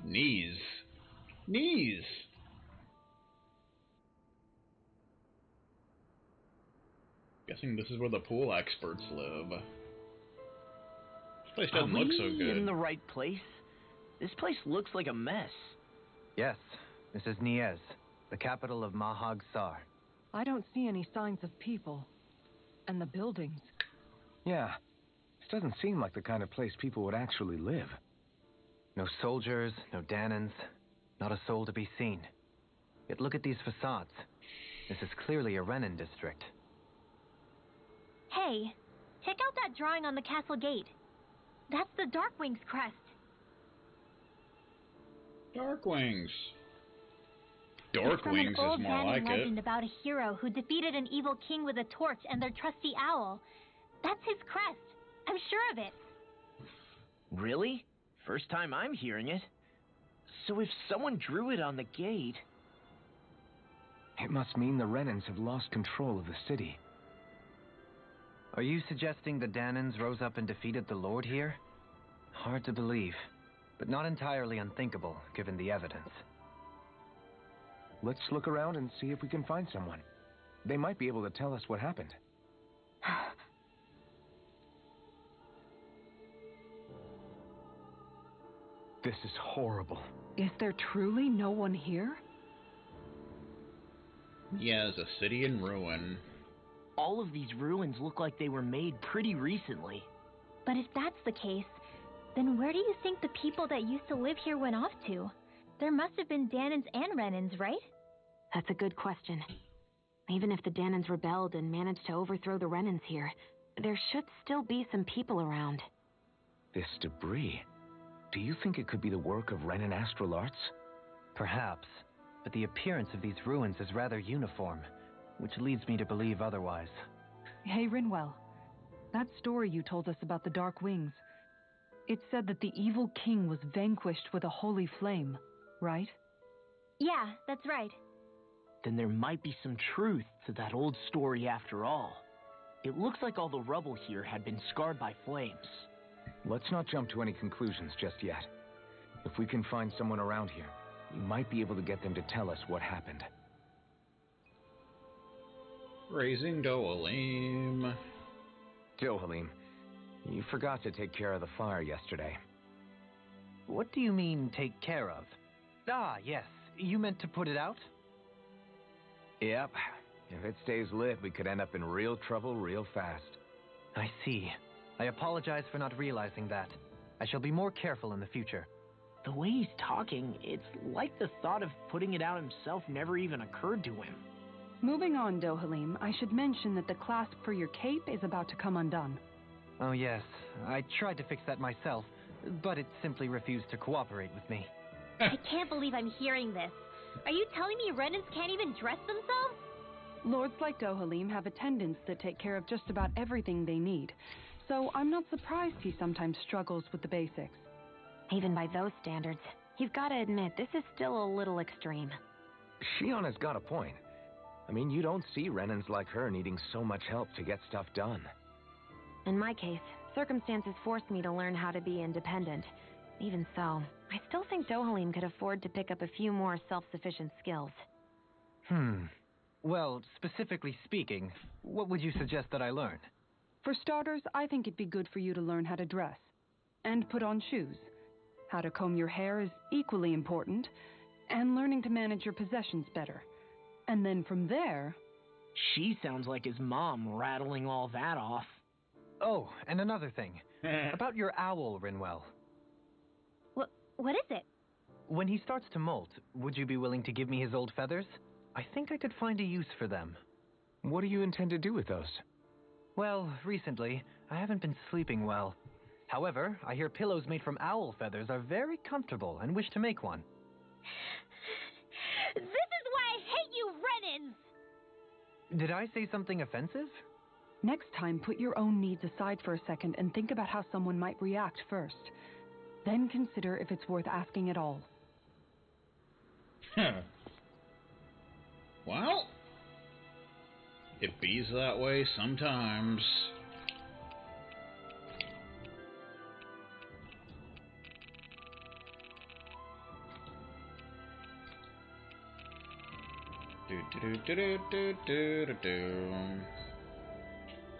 Niez. Niez! Guessing this is where the pool experts live. This place doesn't look so good. Are we in the right place? This place looks like a mess. Yes, this is Niez, the capital of Mahag Sar. I don't see any signs of people. And the buildings. Yeah, this doesn't seem like the kind of place people would actually live. No soldiers, no Danans, not a soul to be seen. Yet look at these facades. This is clearly a Renin district. Hey, check out that drawing on the castle gate. That's the Darkwing's crest. Darkwings. It's from an Dorkwings old is more Ganon like legend it. about a hero who defeated an evil king with a torch and their trusty owl. That's his crest. I'm sure of it. Really? First time I'm hearing it. So if someone drew it on the gate... It must mean the Renins have lost control of the city. Are you suggesting the Danans rose up and defeated the Lord here? Hard to believe, but not entirely unthinkable, given the evidence. Let's look around and see if we can find someone. They might be able to tell us what happened. This is horrible. Is there truly no one here? Yeah, it's a city in ruin. All of these ruins look like they were made pretty recently. But if that's the case, then where do you think the people that used to live here went off to? There must have been Danans and Renins, right? That's a good question. Even if the Danans rebelled and managed to overthrow the Renins here, there should still be some people around. This debris. Do you think it could be the work of Renin astral arts? Perhaps, but the appearance of these ruins is rather uniform, which leads me to believe otherwise. Hey, Rinwell. That story you told us about the Dark Wings. It said that the evil king was vanquished with a holy flame, right? Yeah, that's right. Then there might be some truth to that old story after all. It looks like all the rubble here had been scarred by flames. Let's not jump to any conclusions just yet. If we can find someone around here, we might be able to get them to tell us what happened. Raising Dohalim. Dohalim, you forgot to take care of the fire yesterday. What do you mean, take care of? Ah, yes. You meant to put it out? Yep. If it stays lit, we could end up in real trouble real fast. I see. I apologize for not realizing that. I shall be more careful in the future. The way he's talking, it's like the thought of putting it out himself never even occurred to him. Moving on, Dohalim, I should mention that the clasp for your cape is about to come undone. Oh yes, I tried to fix that myself, but it simply refused to cooperate with me. I can't believe I'm hearing this. Are you telling me Renins can't even dress themselves? Lords like Dohalim have attendants that take care of just about everything they need, so I'm not surprised he sometimes struggles with the basics. Even by those standards, you've got to admit this is still a little extreme. Shiona's got a point. I mean, you don't see Renins like her needing so much help to get stuff done. In my case, circumstances forced me to learn how to be independent. Even so, I still think Dohalim could afford to pick up a few more self-sufficient skills. Well, specifically speaking, what would you suggest that I learn? For starters, I think it'd be good for you to learn how to dress. And put on shoes. How to comb your hair is equally important. And learning to manage your possessions better. And then from there... She sounds like his mom rattling all that off. Oh, and another thing. About your owl, Rinwell. What is it? When he starts to molt, would you be willing to give me his old feathers? I think I could find a use for them. What do you intend to do with those? Well, recently, I haven't been sleeping well. However, I hear pillows made from owl feathers are very comfortable and wish to make one. This is why I hate you, Renins! Did I say something offensive? Next time, put your own needs aside for a second and think about how someone might react first. Then consider if it's worth asking at all. Well, it bees that way sometimes.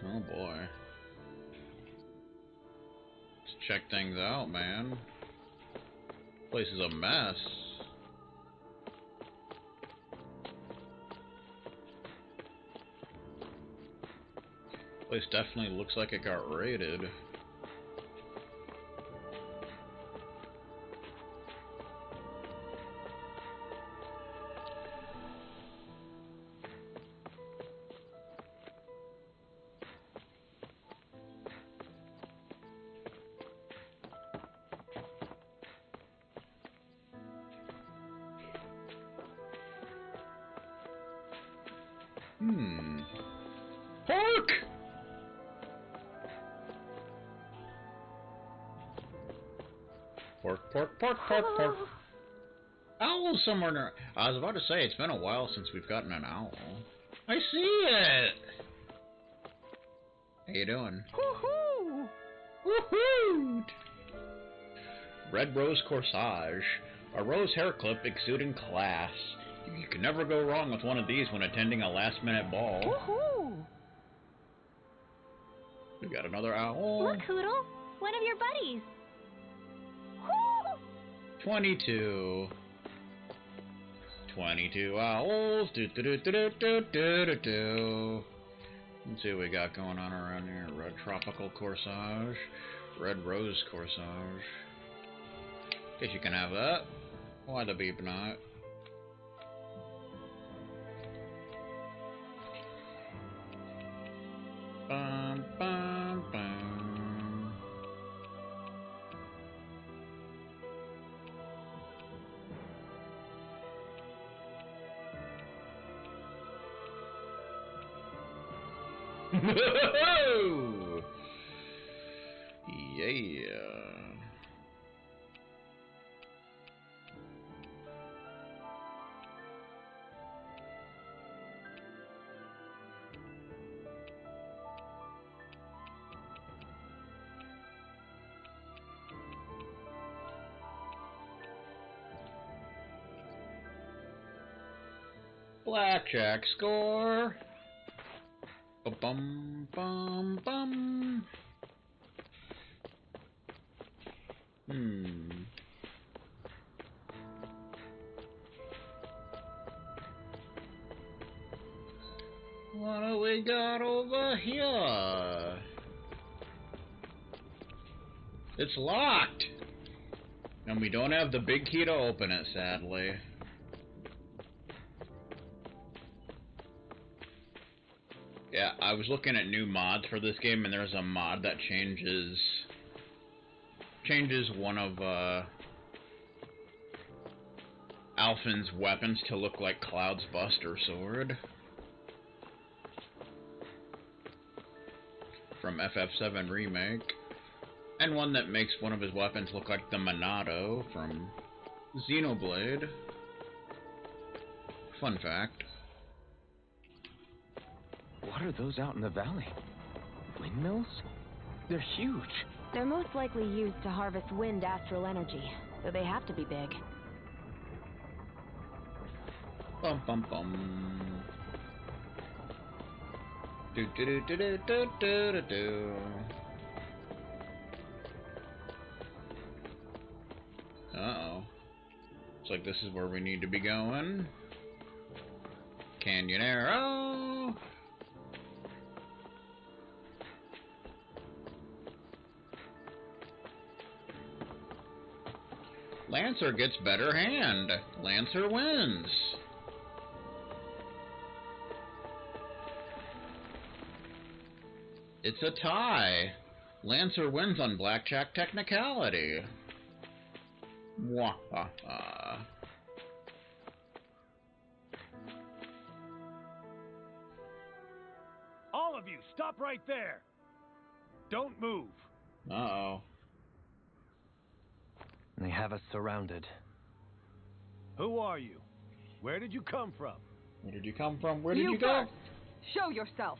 Oh boy. Let's check things out, man. Place is a mess. Place definitely looks like it got raided. Pork! Pork. Owl somewhere near. I was about to say, it's been a while since we've gotten an owl. I see it! How you doing? Woohoo! Woohoo! Red rose corsage. A rose hair clip exuding class. You can never go wrong with one of these when attending a last-minute ball. Woohoo! We got another owl. Look, Hoodle, one of your buddies. 22 owls. Let's see what we got going on around here. Red tropical corsage. Red rose corsage. Guess you can have that. Why the beep not? Bum, bum, bum. Yeah. Blackjack score. Bum bum bum. What do we got over here? It's locked! And we don't have the big key to open it, sadly. Yeah, I was looking at new mods for this game, and there's a mod that changes one of Alphen's weapons to look like Cloud's Buster Sword from FF7 Remake, and one that makes one of his weapons look like the Monado from Xenoblade. Fun fact. What are those out in the valley? Windmills? They're huge. They're most likely used to harvest wind astral energy, so they have to be big. Bum bum bum. Do do do do do do do do. Uh-oh. Looks like this is where we need to be going. Canyon arrow. Lancer gets better hand. Lancer wins. It's a tie. Lancer wins on blackjack technicality. Mwahaha. All of you, stop right there. Don't move. Uh-oh. They have us surrounded. Who are you? Where did you come from? Where did you come from? Where did you go? First. Show yourself.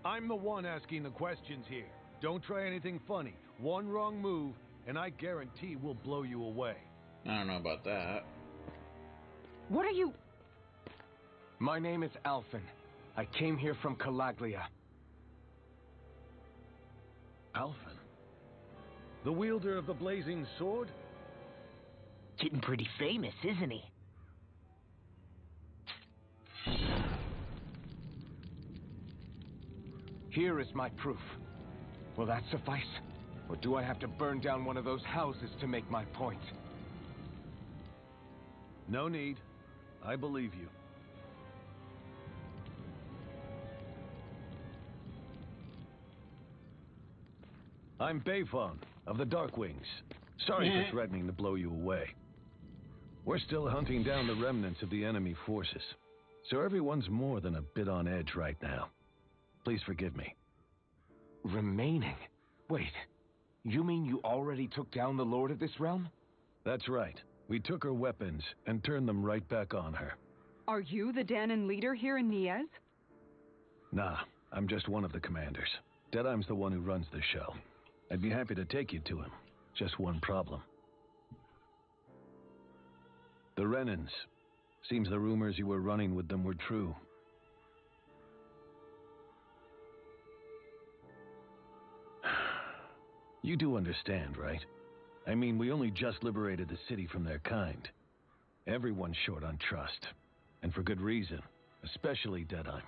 I'm the one asking the questions here. Don't try anything funny. One wrong move, and I guarantee we'll blow you away. I don't know about that. What are you... My name is Alphen. I came here from Calaglia. Alphen? The wielder of the blazing sword? Getting pretty famous, isn't he? Here is my proof. Will that suffice? Or do I have to burn down one of those houses to make my point? No need. I believe you. I'm Beifong of the Darkwings. Sorry for threatening to blow you away. We're still hunting down the remnants of the enemy forces, so everyone's more than a bit on edge right now. Please forgive me. Remaining? Wait, you mean you already took down the Lord of this realm? That's right. We took her weapons and turned them right back on her. Are you the Danon leader here in Niez? Nah, I'm just one of the commanders. Deadeye's the one who runs the show. I'd be happy to take you to him. Just one problem. The Renans. Seems the rumors you were running with them were true. You do understand, right? I mean, we only just liberated the city from their kind. Everyone's short on trust. And for good reason. Especially Deadeye.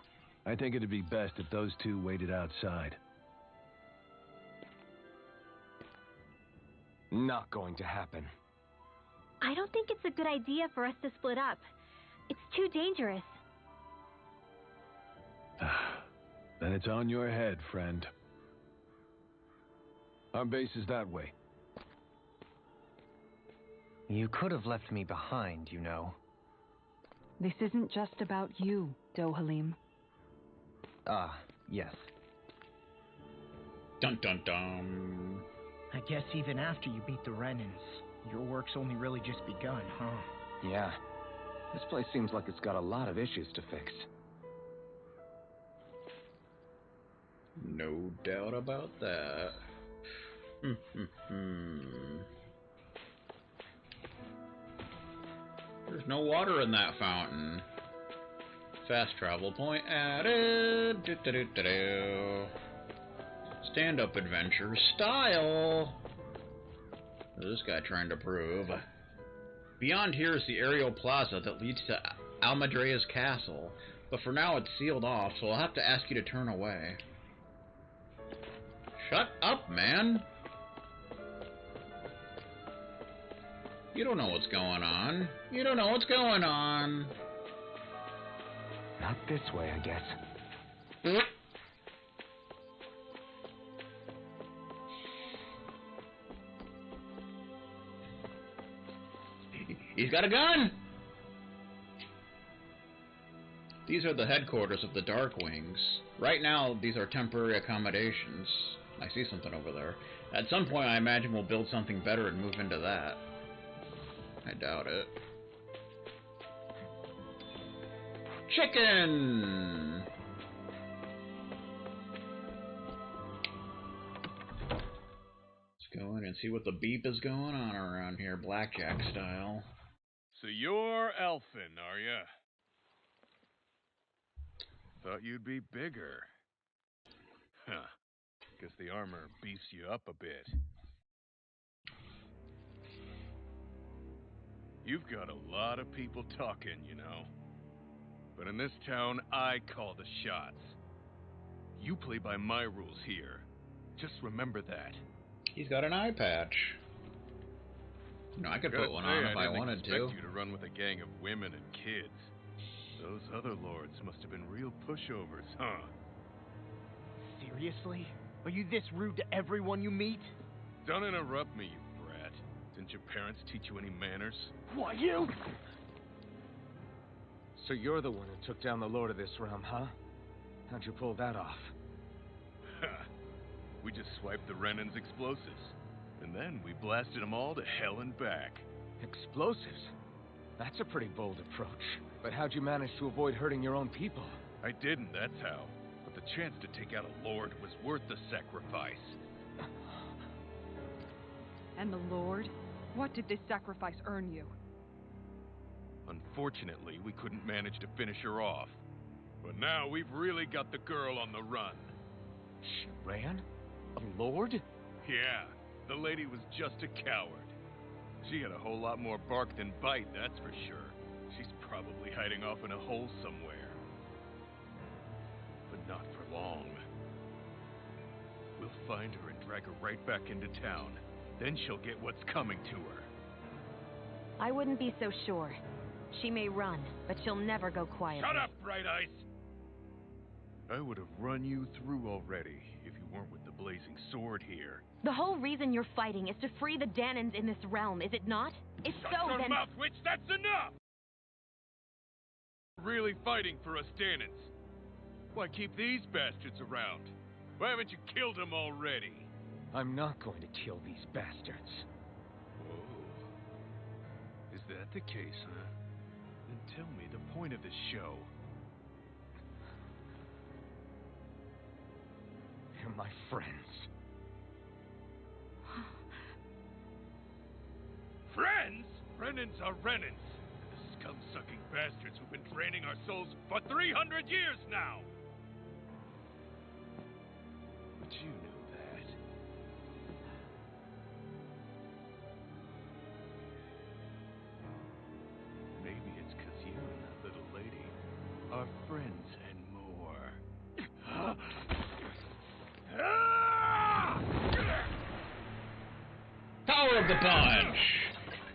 I think it'd be best if those two waited outside. Not going to happen. I don't think it's a good idea for us to split up. It's too dangerous. Then it's on your head, friend. Our base is that way. You could have left me behind, you know. This isn't just about you, Dohalim. Ah, yes. Dun dun dun. I guess even after you beat the Renans, your work's only really just begun, huh? Yeah. This place seems like it's got a lot of issues to fix. No doubt about that. There's no water in that fountain. Fast travel point added. Stand-up adventure style. What is this guy trying to prove? Beyond here is the aerial plaza that leads to Almadrea's castle, but for now it's sealed off, so I'll have to ask you to turn away. Shut up, man! You don't know what's going on. You don't know what's going on. Not this way, I guess. He's got a gun! These are the headquarters of the Darkwings. Right now, these are temporary accommodations. I see something over there. At some point, I imagine we'll build something better and move into that. I doubt it. Chicken! Let's go in and see what the beep is going on around here, blackjack style. So you're Elfin, are ya? Thought you'd be bigger. Huh. Guess the armor beefs you up a bit. You've got a lot of people talking, you know. But in this town, I call the shots. You play by my rules here. Just remember that. He's got an eye patch. You know, I could put one on if I wanted to. I didn't expect you to run with a gang of women and kids. Those other lords must have been real pushovers, huh? Seriously? Are you this rude to everyone you meet? Don't interrupt me, you brat. Didn't your parents teach you any manners? Why, you? So you're the one who took down the Lord of this realm, huh? How'd you pull that off? We just swiped the Renan's explosives. And then we blasted them all to hell and back. Explosives? That's a pretty bold approach. But how'd you manage to avoid hurting your own people? I didn't, that's how. But the chance to take out a lord was worth the sacrifice. And the Lord? What did this sacrifice earn you? Unfortunately, we couldn't manage to finish her off. But now we've really got the girl on the run. She ran? A lord? Yeah, the lady was just a coward. She had a whole lot more bark than bite, that's for sure. She's probably hiding off in a hole somewhere. But not for long. We'll find her and drag her right back into town. Then she'll get what's coming to her. I wouldn't be so sure. She may run, but she'll never go quietly. Shut up, Bright Eyes! I would have run you through already if you weren't with the blazing sword here. The whole reason you're fighting is to free the Danans in this realm, is it not? If Shut so, your then... mouth, witch! That's enough! Really fighting for us Danans. Why keep these bastards around? Why haven't you killed them already? I'm not going to kill these bastards. Whoa. Is that the case, huh? Then tell me the point of this show. They're my friends. Friends? Renans are Renans. The scum-sucking bastards who've been draining our souls for 300 years now! But you knew that. Maybe it's 'cause you and that little lady are friends and more. Power of the punch!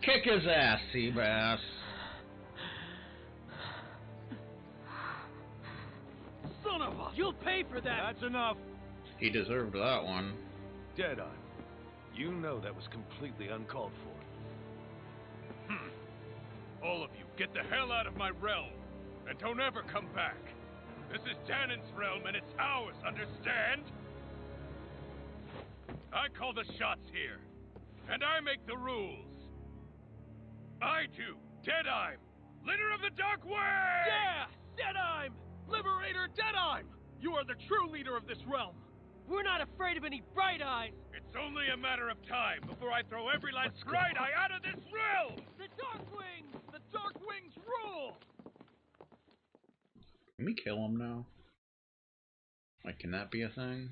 Kick his ass, Seabass. Son of a... You'll pay for that! That's enough! He deserved that one. Deadeye, you know that was completely uncalled for. All of you, get the hell out of my realm! And don't ever come back! This is Danan's realm and it's ours, understand? I call the shots here. And I make the rules. I do, Deadeye, leader of the Dark Way! Yeah! Deadeye! Liberator Deadeye! You are the true leader of this realm. We're not afraid of any Bright Eyes. It's only a matter of time before I throw every last Bright Eye out of this realm! The Dark Wings! The Dark Wings rule! Can we kill him now? Like, can that be a thing?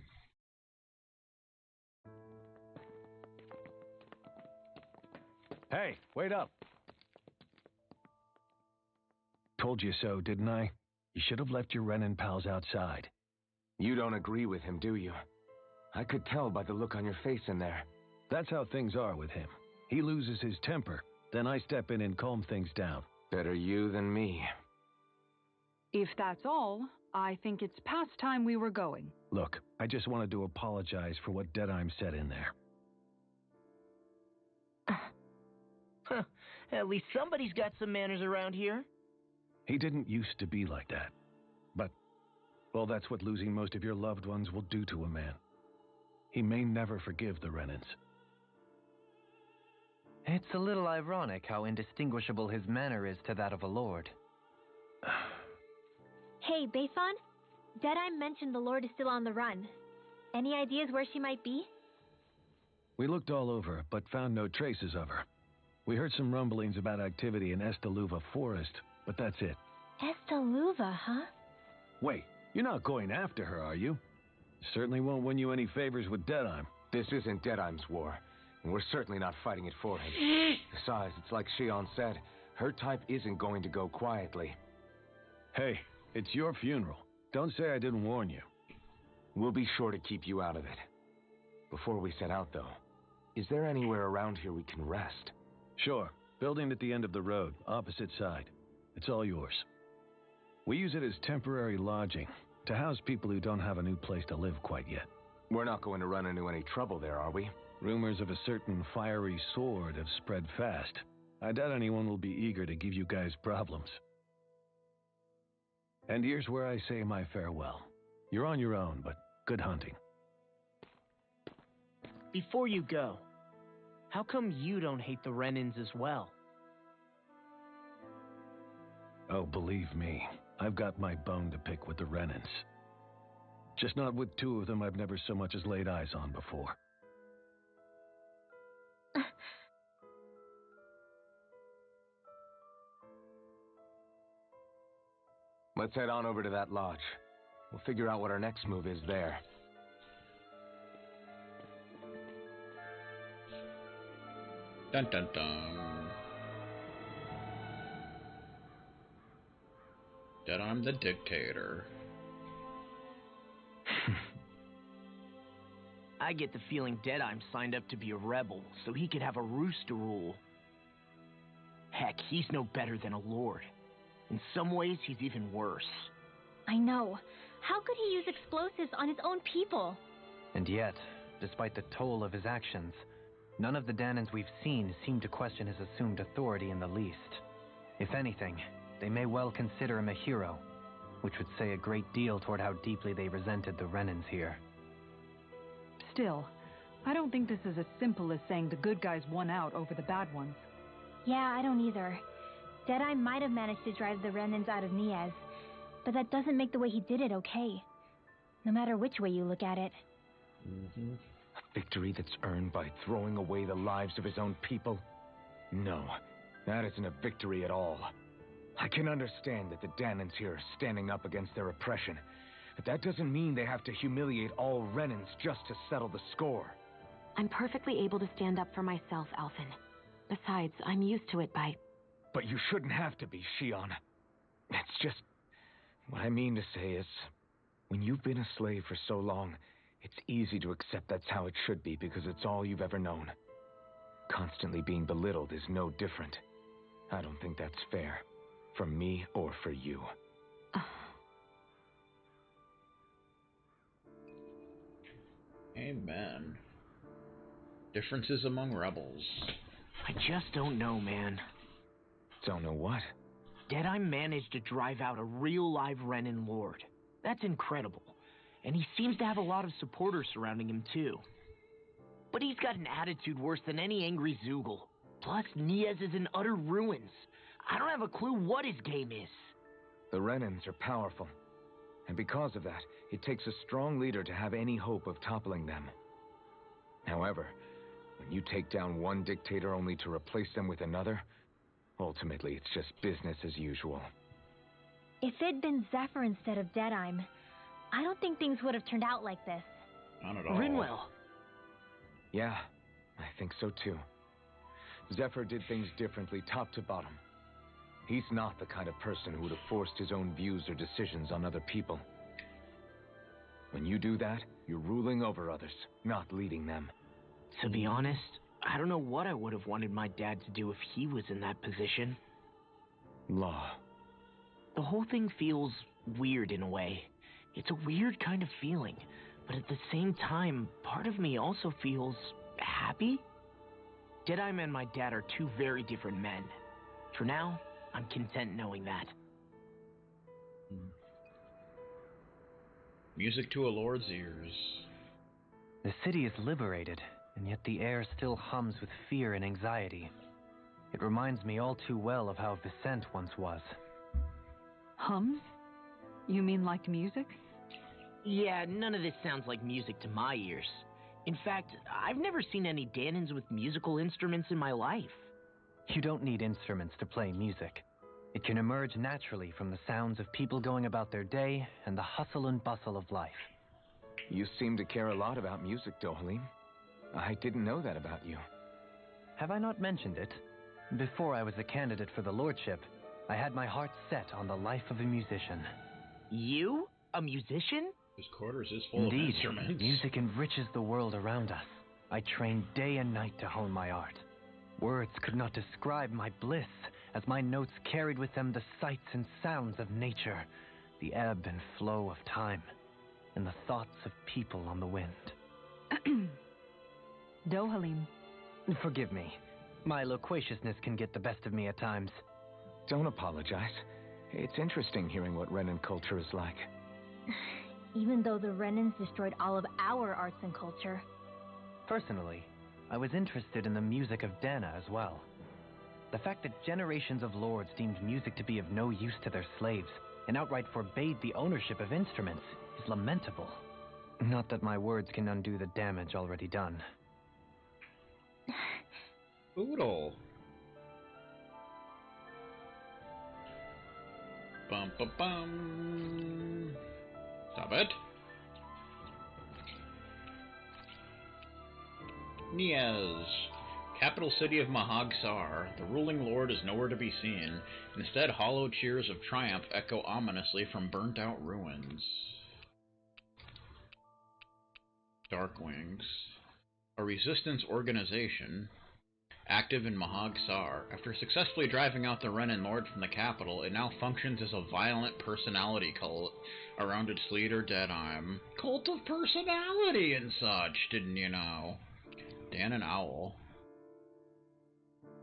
Hey, wait up! Told you so, didn't I? You should have left your Renin pals outside. You don't agree with him, do you? I could tell by the look on your face in there. That's how things are with him. He loses his temper, then I step in and calm things down. Better you than me. If that's all, I think it's past time we were going. Look, I just wanted to apologize for what Deadeye said in there. At least somebody's got some manners around here. He didn't used to be like that. But, well, that's what losing most of your loved ones will do to a man. He may never forgive the Renans. It's a little ironic how indistinguishable his manner is to that of a lord. Hey, Bayfon? Deadeye mentioned the Lord is still on the run. Any ideas where she might be? We looked all over, but found no traces of her. We heard some rumblings about activity in Estaluva Forest, but that's it. Estaluva, huh? Wait, you're not going after her, are you? Certainly won't win you any favors with Deadeye. This isn't Deadeye's war, and we're certainly not fighting it for him. Besides, it's like Shion said, her type isn't going to go quietly. Hey, it's your funeral. Don't say I didn't warn you. We'll be sure to keep you out of it. Before we set out, though, is there anywhere around here we can rest? Sure. Building at the end of the road, opposite side. It's all yours. We use it as temporary lodging, to house people who don't have a new place to live quite yet. We're not going to run into any trouble there, are we? Rumors of a certain fiery sword have spread fast. I doubt anyone will be eager to give you guys problems. And here's where I say my farewell. You're on your own, but good hunting. Before you go, how come you don't hate the Renans as well? Oh, believe me, I've got my bone to pick with the Renans. Just not with two of them I've never so much as laid eyes on before. Let's head on over to that lodge. We'll figure out what our next move is there. Dun dun dun. That I'm the dictator. I get the feeling Deadeye signed up to be a rebel, so he could have a roost to rule. Heck, he's no better than a lord. In some ways, he's even worse. I know. How could he use explosives on his own people? And yet, despite the toll of his actions, none of the Danans we've seen seem to question his assumed authority in the least. If anything, they may well consider him a hero, which would say a great deal toward how deeply they resented the Renans here. Still, I don't think this is as simple as saying the good guys won out over the bad ones. Yeah, I don't either. Deadeye might have managed to drive the Renans out of Niez, but that doesn't make the way he did it okay. No matter which way you look at it. A victory that's earned by throwing away the lives of his own people? No, that isn't a victory at all. I can understand that the Danans here are standing up against their oppression, but that doesn't mean they have to humiliate all Renans just to settle the score. I'm perfectly able to stand up for myself, Alphen. Besides, I'm used to it by... But you shouldn't have to be, Shion. It's just... What I mean to say is, when you've been a slave for so long, it's easy to accept that's how it should be because it's all you've ever known. Constantly being belittled is no different. I don't think that's fair. For me or for you. Amen. Differences among rebels. I just don't know, man. Don't know what? Deadeye managed to drive out a real live Renan lord. That's incredible. And he seems to have a lot of supporters surrounding him, too. But he's got an attitude worse than any angry Zoogle. Plus, Niez is in utter ruins. I don't have a clue what his game is. The Renans are powerful. And because of that, it takes a strong leader to have any hope of toppling them. However, when you take down one dictator only to replace them with another, ultimately it's just business as usual. If it'd been Zephyr instead of Deadeye, I don't think things would have turned out like this. Not at all. Rinwell. Yeah, I think so too. Zephyr did things differently, top to bottom. He's not the kind of person who would have forced his own views or decisions on other people. When you do that, you're ruling over others, not leading them. To be honest, I don't know what I would have wanted my dad to do if he was in that position. Law. The whole thing feels weird in a way. It's a weird kind of feeling, but at the same time, part of me also feels happy. Deadeye and my dad are two very different men. For now, I'm content knowing that. Music to a lord's ears. The city is liberated, and yet the air still hums with fear and anxiety. It reminds me all too well of how Vicente once was. Hums? You mean like music? Yeah, none of this sounds like music to my ears. In fact, I've never seen any Danans with musical instruments in my life. You don't need instruments to play music. It can emerge naturally from the sounds of people going about their day and the hustle and bustle of life. You seem to care a lot about music, Dohalim. I didn't know that about you. Have I not mentioned it? Before I was a candidate for the lordship, I had my heart set on the life of a musician. You? A musician? His quarters is full of Indeed, instruments. music enriches the world around us. I trained day and night to hone my art. Words could not describe my bliss, as my notes carried with them the sights and sounds of nature, the ebb and flow of time, and the thoughts of people on the wind. Dohalim. Forgive me. My loquaciousness can get the best of me at times. Don't apologize. It's interesting hearing what Renan culture is like. Even though the Renans destroyed all of our arts and culture. Personally, I was interested in the music of Dana as well. The fact that generations of lords deemed music to be of no use to their slaves and outright forbade the ownership of instruments is lamentable. Not that my words can undo the damage already done. Oodle. Bum, bum, bum. Stop it. Niez. Capital city of Mahag-Sar. The ruling lord is nowhere to be seen. Instead, hollow cheers of triumph echo ominously from burnt-out ruins. Darkwings. A resistance organization active in Mahag-Sar. After successfully driving out the Renin Lord from the capital, it now functions as a violent personality cult around its leader, Deadheim. Cult of personality and such, didn't you know? Dan and Owl.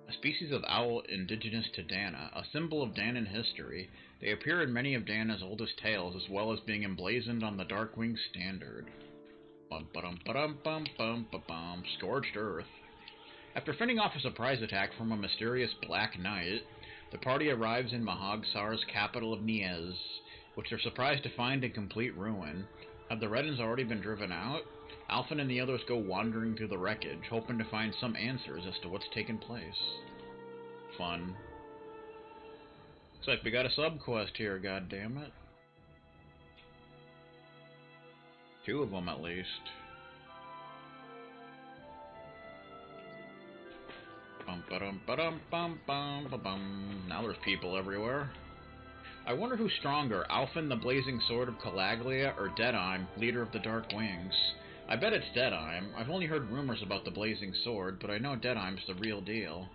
A species of owl indigenous to Dana, a symbol of Danan history. They appear in many of Dana's oldest tales, as well as being emblazoned on the Darkwing standard. Bum-ba-dum-ba-dum-bum-bum-ba-bum. Scorched Earth. After fending off a surprise attack from a mysterious Black Knight, the party arrives in Mahag-Sar's capital of Niez, which they're surprised to find in complete ruin. Have the Redens already been driven out? Alphen and the others go wandering through the wreckage, hoping to find some answers as to what's taken place. Fun. Looks like we got a sub-quest here, goddammit. 2 of them, at least. Bum-ba-dum-ba-dum-bum-bum-ba-bum. Now there's people everywhere. I wonder who's stronger, Alphen, the blazing sword of Calaglia, or Deadheim, leader of the Dark Wings. I bet it's Deadheim. I've only heard rumors about the blazing sword, but I know Deadheim's the real deal.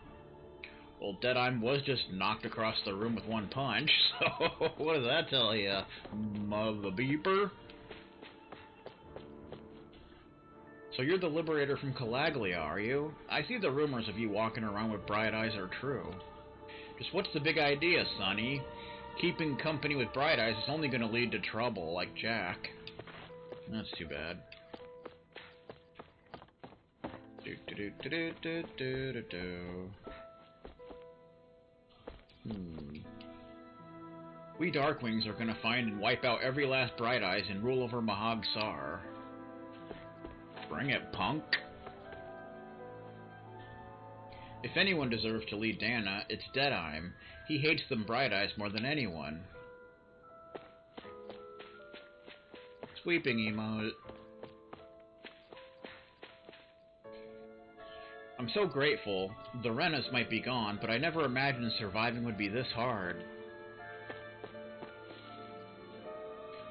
Well, Deadheim was just knocked across the room with one punch, so what does that tell you, mother beeper? So you're the Liberator from Calaglia, are you? I see the rumors of you walking around with bright eyes are true. Just what's the big idea, Sonny? Keeping company with bright eyes is only going to lead to trouble, like Jack. That's too bad. We Darkwings are going to find and wipe out every last bright eyes and rule over Mahag-Sar. Bring it, punk. If anyone deserves to lead Dana, it's Deadheim. He hates them Bright Eyes more than anyone. Sweeping emote. I'm so grateful. The Renas might be gone, but I never imagined surviving would be this hard.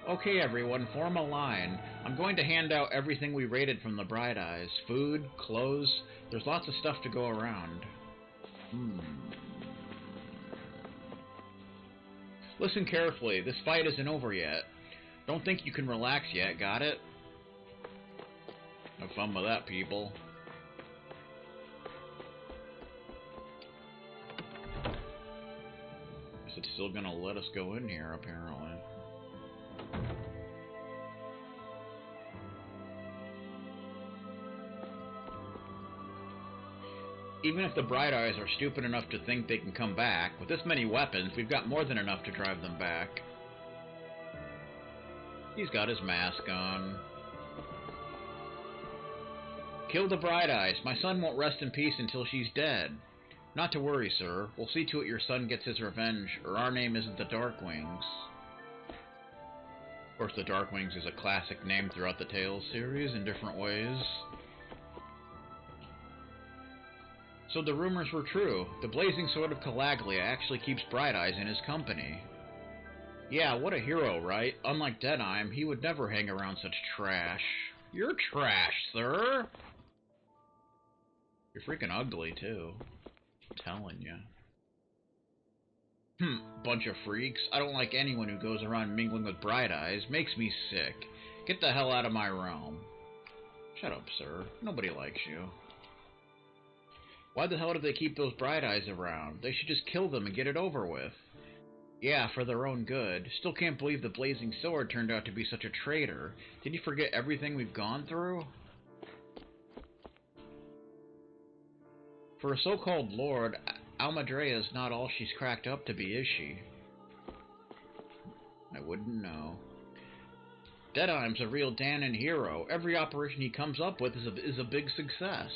Okay, everyone, form a line. I'm going to hand out everything we raided from the Bright Eyes. Food, clothes, there's lots of stuff to go around. Listen carefully, this fight isn't over yet. Don't think you can relax yet, got it? Have fun with that, people. Guess it's still gonna let us go in here, apparently. Even if the Bright Eyes are stupid enough to think they can come back, with this many weapons, we've got more than enough to drive them back. He's got his mask on. Kill the Bright Eyes. My son won't rest in peace until she's dead. Not to worry, sir. We'll see to it your son gets his revenge, or our name isn't the Darkwings. Of course, the Darkwings is a classic name throughout the Tales series in different ways. So the rumors were true. The blazing sword of Calaglia actually keeps Bright Eyes in his company. Yeah, what a hero, right? Unlike Deadheim, he would never hang around such trash. You're trash, sir! You're freaking ugly, too. I'm telling you. Bunch of freaks. I don't like anyone who goes around mingling with Bright Eyes. Makes me sick. Get the hell out of my realm. Shut up, sir. Nobody likes you. Why the hell do they keep those Bright Eyes around? They should just kill them and get it over with. Yeah, for their own good. Still can't believe the blazing sword turned out to be such a traitor. Did you forget everything we've gone through? For a so-called lord, Almadrea's not all she's cracked up to be, is she? I wouldn't know. Deadheim's a real Danan hero. Every operation he comes up with is a big success.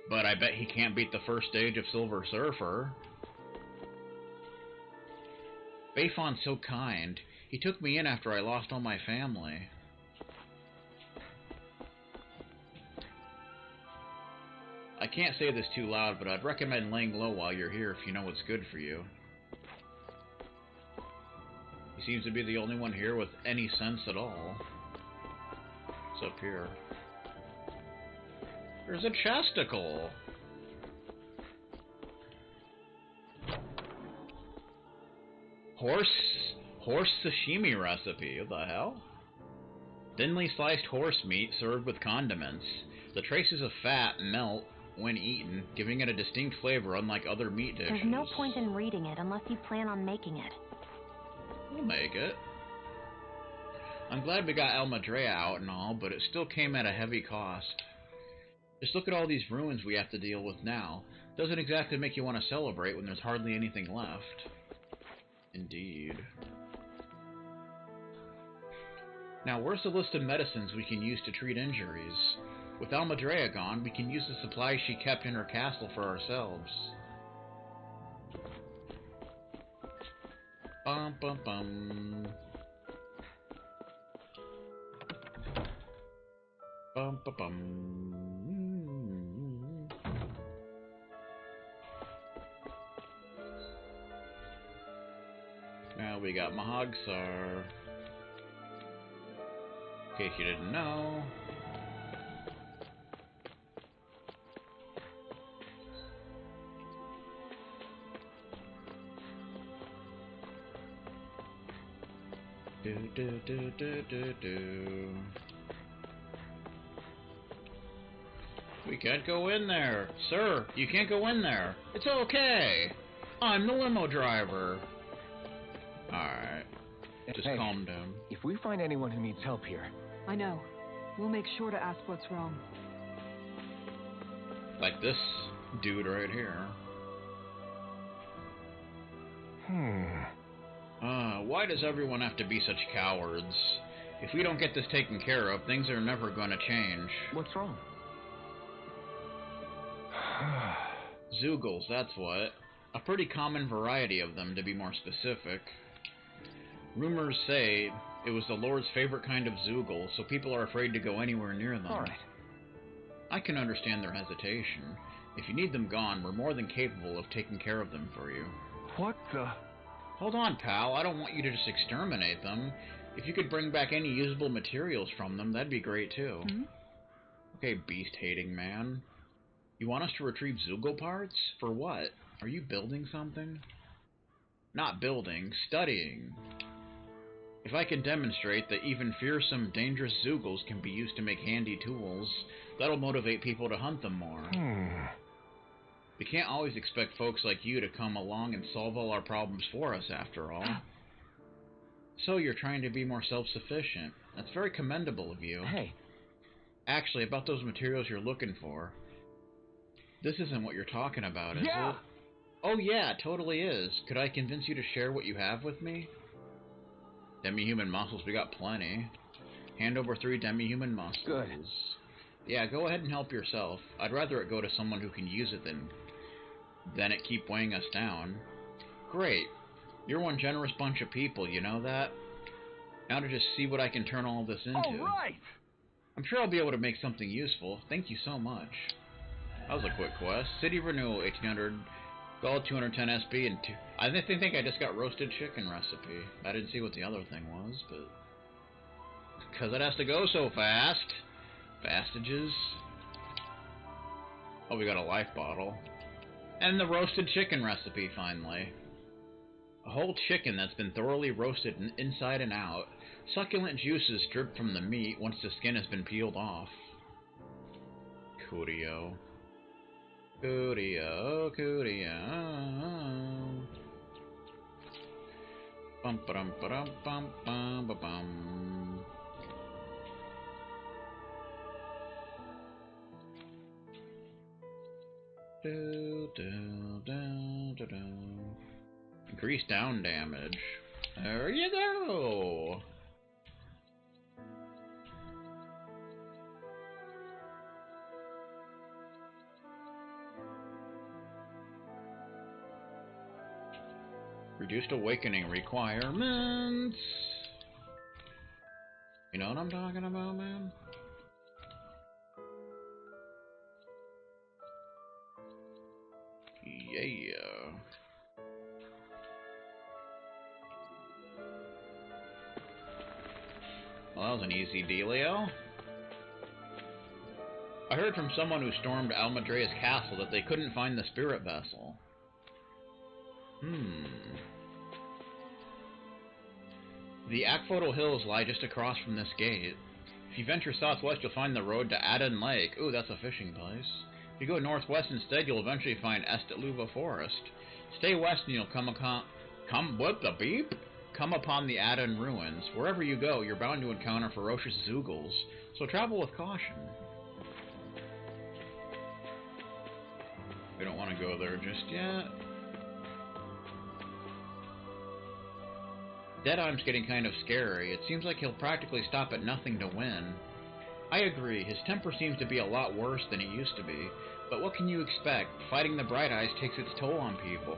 But I bet he can't beat the first stage of Silver Surfer. Bayfon's so kind. He took me in after I lost all my family. I can't say this too loud, but I'd recommend laying low while you're here if you know what's good for you. He seems to be the only one here with any sense at all. What's up here? There's a chesticle! Horse sashimi recipe, what the hell? Thinly sliced horse meat served with condiments. The traces of fat melt when eaten, giving it a distinct flavor unlike other meat dishes. There's no point in reading it unless you plan on making it. We'll make it. I'm glad we got Almadrea out and all, but it still came at a heavy cost. Just look at all these ruins we have to deal with now. Doesn't exactly make you want to celebrate when there's hardly anything left. Indeed. Now, where's the list of medicines we can use to treat injuries? With Almadrea gone, we can use the supplies she kept in her castle for ourselves. Bum bum bum. Bum bum bum. Now we got Mahagsar. In case you didn't know. Do. We can't go in there. Sir, you can't go in there. It's okay. I'm the limo driver. Alright. Just calm down. If we find anyone who needs help here... I know. We'll make sure to ask what's wrong. Like this dude right here. Why does everyone have to be such cowards? If we don't get this taken care of, things are never going to change. What's wrong? Zeugles, that's what. A pretty common variety of them, to be more specific. Rumors say it was the Lord's favorite kind of Zeugle, so people are afraid to go anywhere near them. Alright. I can understand their hesitation. If you need them gone, we're more than capable of taking care of them for you. What the... Hold on, pal. I don't want you to just exterminate them. If you could bring back any usable materials from them, that'd be great, too. Okay, beast-hating man. You want us to retrieve Zeugle parts? For what? Are you building something? Not building, studying. If I can demonstrate that even fearsome, dangerous Zeugles can be used to make handy tools, that'll motivate people to hunt them more. We can't always expect folks like you to come along and solve all our problems for us, after all. So you're trying to be more self-sufficient. That's very commendable of you. Hey. Actually, about those materials you're looking for. This isn't what you're talking about, is it? Oh yeah, it totally is. Could I convince you to share what you have with me? Demi-human muscles, we got plenty. Hand over 3 demi-human muscles. Good. Yeah, go ahead and help yourself. I'd rather it go to someone who can use it than it keep weighing us down. Great. You're one generous bunch of people, you know that? Now to just see what I can turn all this into. All right. I'm sure I'll be able to make something useful. Thank you so much. That was a quick quest. City renewal, 1800 gold, 210 SP, and 2... I think I just got roasted chicken recipe. I didn't see what the other thing was, but... because it has to go so fast. Fastages. Oh, we got a life bottle. And the roasted chicken recipe, finally. A whole chicken that's been thoroughly roasted inside and out. Succulent juices drip from the meat once the skin has been peeled off. Curio. Curio, curio. Bum ba-dum ba-dum bum bum ba-bum. Do, do, do, do, do. Increase down damage. There you go. Reduced awakening requirements. You know what I'm talking about, man? Yeah. Well, that was an easy dealio. I heard from someone who stormed Almadrea's castle that they couldn't find the spirit vessel. The Akphodel Hills lie just across from this gate. If you venture southwest, you'll find the road to Aden Lake. Ooh, that's a fishing place. If you go northwest instead, you'll eventually find Estetluva Forest. Stay west and you'll come upon the Aden ruins. Wherever you go, you're bound to encounter ferocious Zoogles, so travel with caution. We don't want to go there just yet. Deadeye's getting kind of scary. It seems like he'll practically stop at nothing to win. I agree, his temper seems to be a lot worse than he used to be, but what can you expect? Fighting the Bright Eyes takes its toll on people.